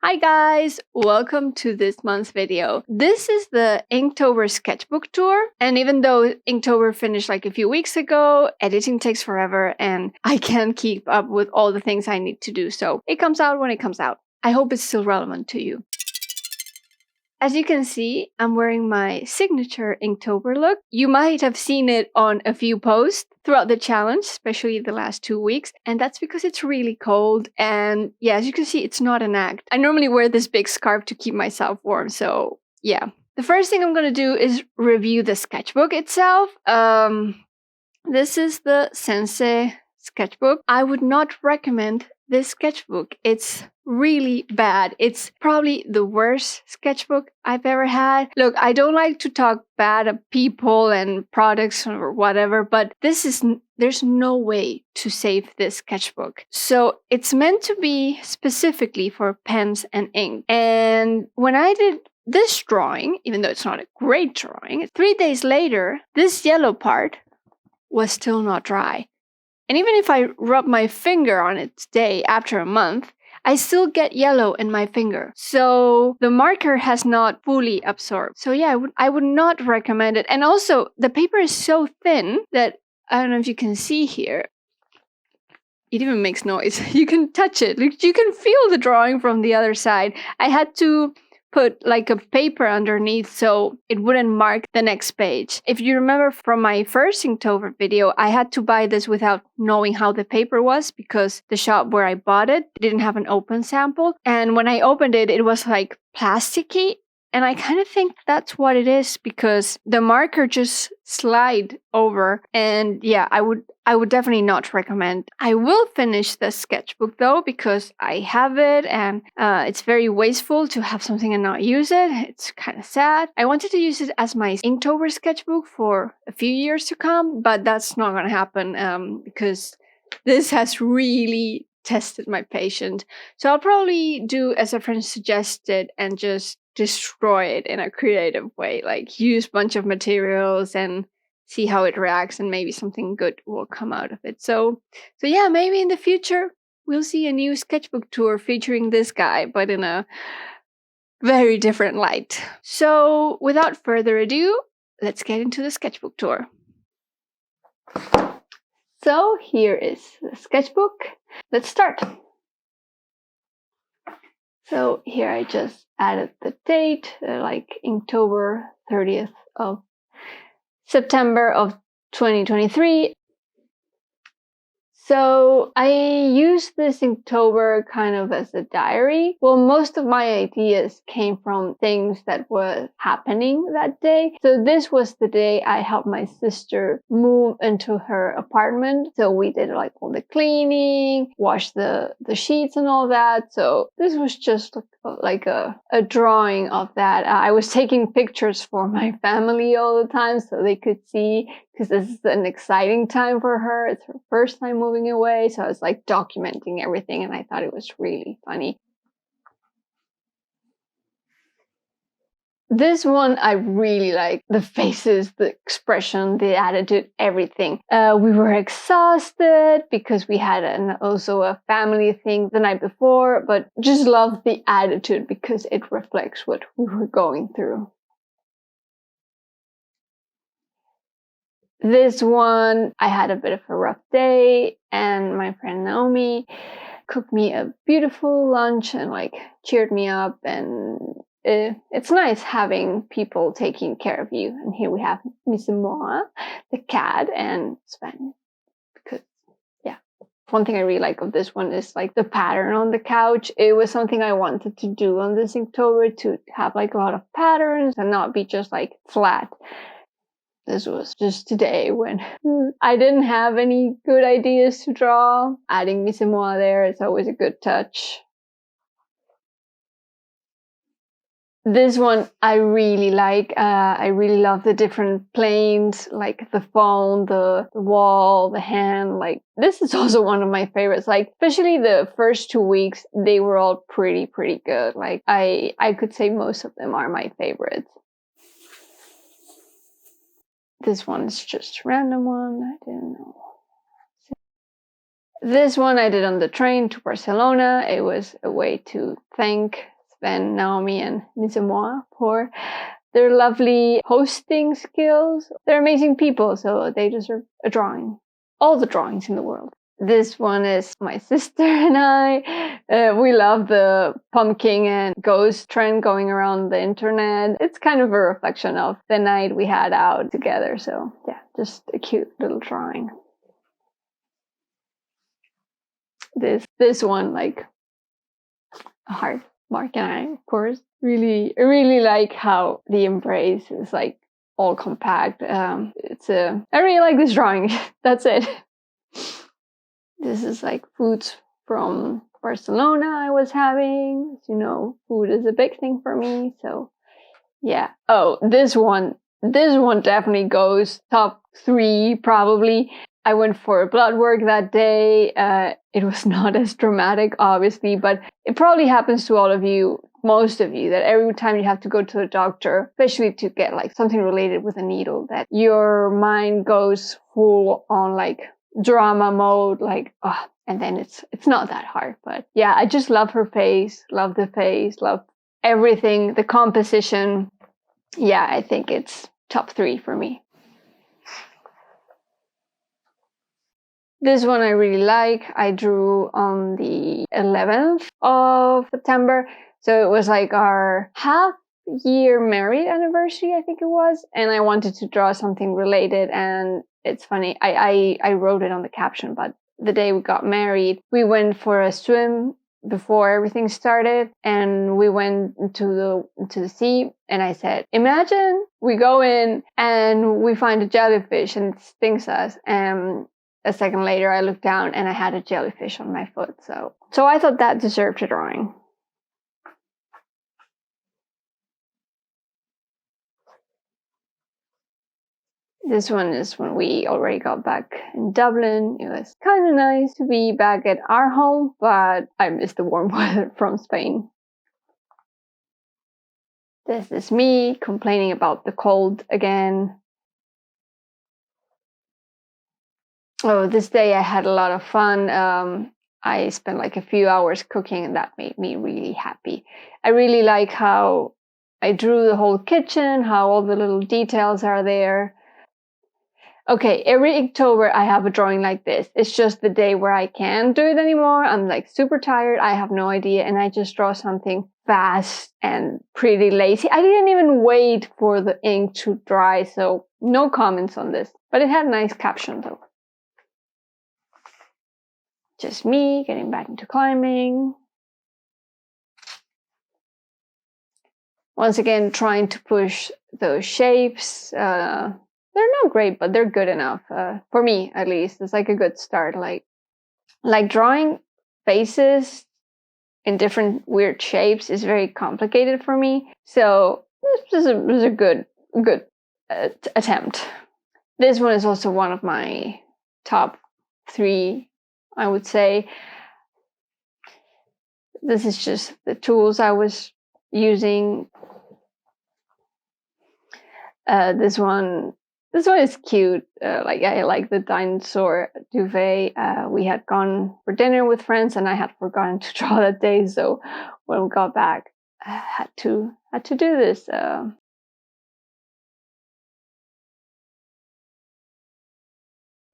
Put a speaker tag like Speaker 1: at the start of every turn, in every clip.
Speaker 1: Hi guys, welcome to this month's video. This is the Inktober sketchbook tour, and even though Inktober finished like a few weeks ago, editing takes forever and I can't keep up with all the things I need to do, so it comes out when it comes out. I hope it's still relevant to you. As you can see, I'm wearing my signature Inktober look. You might have seen it on a few posts throughout the challenge, especially the last 2 weeks, and that's because it's really cold. And yeah, as you can see, it's not an act. I normally wear this big scarf to keep myself warm, so yeah. The first thing I'm gonna do is review the sketchbook itself. This is the Sensei sketchbook. I would not recommend this sketchbook. It's really bad. It's probably the worst sketchbook I've ever had. Look, I don't like to talk bad of people and products or whatever, but there's no way to save this sketchbook. So it's meant to be specifically for pens and ink. And when I did this drawing, even though it's not a great drawing, 3 days later, this yellow part was still not dry. And even if I rub my finger on it today after a month, I still get yellow in my finger. So the marker has not fully absorbed. So yeah, I would not recommend it. And also, the paper is so thin that, I don't know if you can see here, it even makes noise. You can touch it. You can feel the drawing from the other side. I had to put like a paper underneath so it wouldn't mark the next page. If you remember from my first Inktober video, I had to buy this without knowing how the paper was because the shop where I bought it didn't have an open sample. And when I opened it, it was like plasticky. And I kind of think that's what it is because the marker just slide over. And yeah, I would definitely not recommend. I will finish the sketchbook though because I have it and it's very wasteful to have something and not use it. It's kind of sad. I wanted to use it as my Inktober sketchbook for a few years to come, but that's not going to happen because this has really tested my patience. So I'll probably do as a friend suggested and just destroy it in a creative way, like use a bunch of materials and see how it reacts and maybe something good will come out of it. So yeah, maybe in the future we'll see a new sketchbook tour featuring this guy, but in a very different light. So without further ado, let's get into the sketchbook tour. So here is the sketchbook. Let's start. So here I just added the date, like Inktober 30th of September of 2023. So I use this Inktober kind of as a diary. Well, most of my ideas came from things that were happening that day. So this was the day I helped my sister move into her apartment. So we did like all the cleaning, washed the sheets and all that. So this was just like a drawing of that. I was taking pictures for my family all the time so they could see, because this is an exciting time for her. It's her first time moving away. So I was like documenting everything and I thought it was really funny. This one I really like. The faces, the expression, the attitude, everything. We were exhausted because we had also a family thing the night before, but just love the attitude because it reflects what we were going through. This one, I had a bit of a rough day and my friend Naomi cooked me a beautiful lunch and like cheered me up, and it's nice having people taking care of you. And here we have Miss Moa, the cat, and Sven. Because yeah, one thing I really like of this one is like the pattern on the couch. It was something I wanted to do on this Inktober, to have like a lot of patterns and not be just like flat. This was just today when I didn't have any good ideas to draw. Adding Miss Moa there is always a good touch. This one I really like. I really love the different planes, like the phone, the wall, the hand. Like this is also one of my favorites. Like especially the first 2 weeks, they were all pretty good. Like I could say most of them are my favorites. This one's just a random one. I didn't know. This one I did on the train to Barcelona. It was a way to thank Sven, Naomi, and Nizamwa for their lovely hosting skills. They're amazing people, so they deserve a drawing. All the drawings in the world. This one is my sister and I. We love the pumpkin and ghost trend going around the internet. It's kind of a reflection of the night we had out together. So yeah, just a cute little drawing. This one, like a heart. Mark and I, of course, really like how the embrace is like all compact. I really like this drawing. That's it. This is like foods from Barcelona I was having. As you know, food is a big thing for me. So yeah. Oh, this one definitely goes top 3 probably. I went for blood work that day. It was not as dramatic, obviously, but it probably happens to all of you, most of you, that every time you have to go to a doctor, especially to get like something related with a needle, that your mind goes full on like drama mode, like, oh, and then it's not that hard. But yeah, I just love her face, love the face, love everything, the composition. Yeah, I think it's top 3 for me. This one I really like. I drew on the 11th of September. So it was like our half-year married anniversary, I think it was. And I wanted to draw something related. And it's funny, I wrote it on the caption, but the day we got married, we went for a swim before everything started. And we went to the sea. And I said, imagine we go in and we find a jellyfish and it stings us. And a second later, I looked down and I had a jellyfish on my foot. So I thought that deserved a drawing. This one is when we already got back in Dublin. It was kind of nice to be back at our home, but I missed the warm weather from Spain. This is me complaining about the cold again. Oh, this day I had a lot of fun. I spent like a few hours cooking and that made me really happy. I really like how I drew the whole kitchen, how all the little details are there. Okay, every Inktober I have a drawing like this. It's just the day where I can't do it anymore. I'm like super tired. I have no idea. And I just draw something fast and pretty lazy. I didn't even wait for the ink to dry. So no comments on this, but it had a nice caption though. Just me getting back into climbing. Once again, trying to push those shapes. They're not great, but they're good enough. For me, at least. It's like a good start. Like drawing faces in different weird shapes is very complicated for me. So this was a good attempt. This one is also one of my top 3, I would say. This is just the tools I was using. This one is cute. I like the dinosaur duvet. We had gone for dinner with friends, and I had forgotten to draw that day. So when we got back, I had to do this.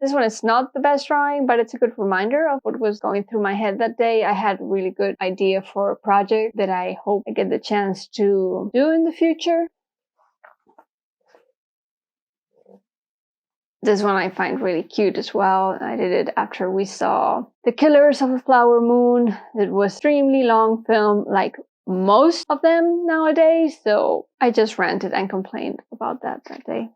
Speaker 1: This one is not the best drawing, but it's a good reminder of what was going through my head that day. I had a really good idea for a project that I hope I get the chance to do in the future. This one I find really cute as well. I did it after we saw The Killers of the Flower Moon. It was an extremely long film, like most of them nowadays, so I just ranted and complained about that day.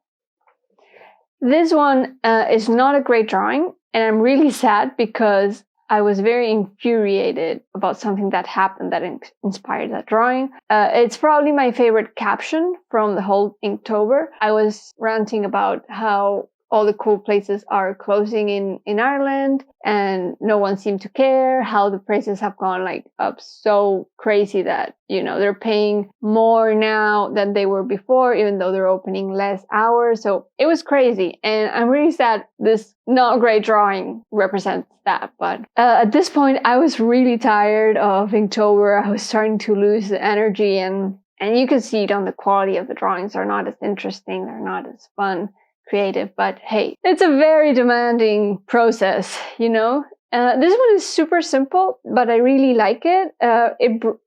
Speaker 1: This one is not a great drawing, and I'm really sad because I was very infuriated about something that happened that inspired that drawing. It's probably my favorite caption from the whole Inktober. I was ranting about how all the cool places are closing in Ireland, and no one seemed to care. How the prices have gone like up so crazy that, you know, they're paying more now than they were before, even though they're opening less hours. So it was crazy, and I'm really sad this not great drawing represents that. But at this point, I was really tired of Inktober. I was starting to lose the energy, and you can see it on the quality of the drawings. They're not as interesting, they're not as fun, creative, but hey, it's a very demanding process, you know? This one is super simple, but I really like it.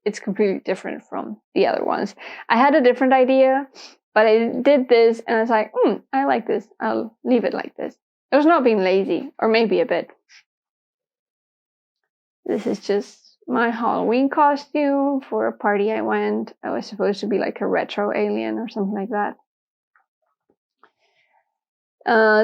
Speaker 1: It's completely different from the other ones. I had a different idea, but I did this and I was like, I like this. I'll leave it like this. It was not being lazy, or maybe a bit. This is just my Halloween costume for a party I went. I was supposed to be like a retro alien or something like that.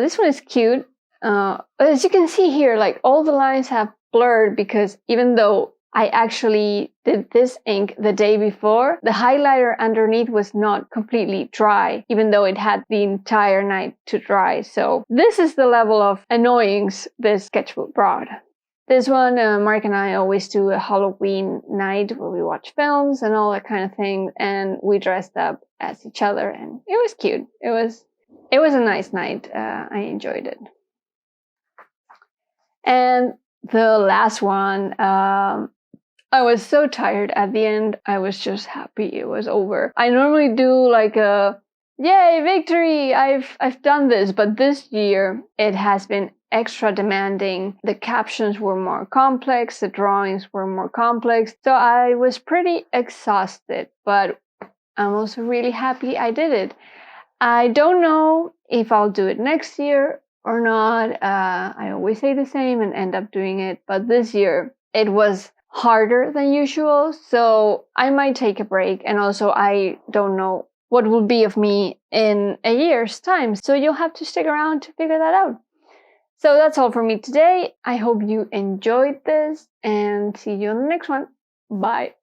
Speaker 1: This one is cute. As you can see here, like all the lines have blurred because even though I actually did this ink the day before, the highlighter underneath was not completely dry, even though it had the entire night to dry. So this is the level of annoyance this sketchbook brought. This one, Mark and I always do a Halloween night where we watch films and all that kind of thing, and we dressed up as each other, and it was cute. It was a nice night. I enjoyed it. And the last one, I was so tired at the end. I was just happy it was over. I normally do like a yay victory, I've done this, but this year it has been extra demanding. The captions were more complex, the drawings were more complex, so I was pretty exhausted, but I'm also really happy I did it. I don't know if I'll do it next year or not. I always say the same and end up doing it, but this year it was harder than usual, so I might take a break, and also I don't know what will be of me in a year's time, so you'll have to stick around to figure that out. So that's all for me today. I hope you enjoyed this, and see you on the next one. Bye.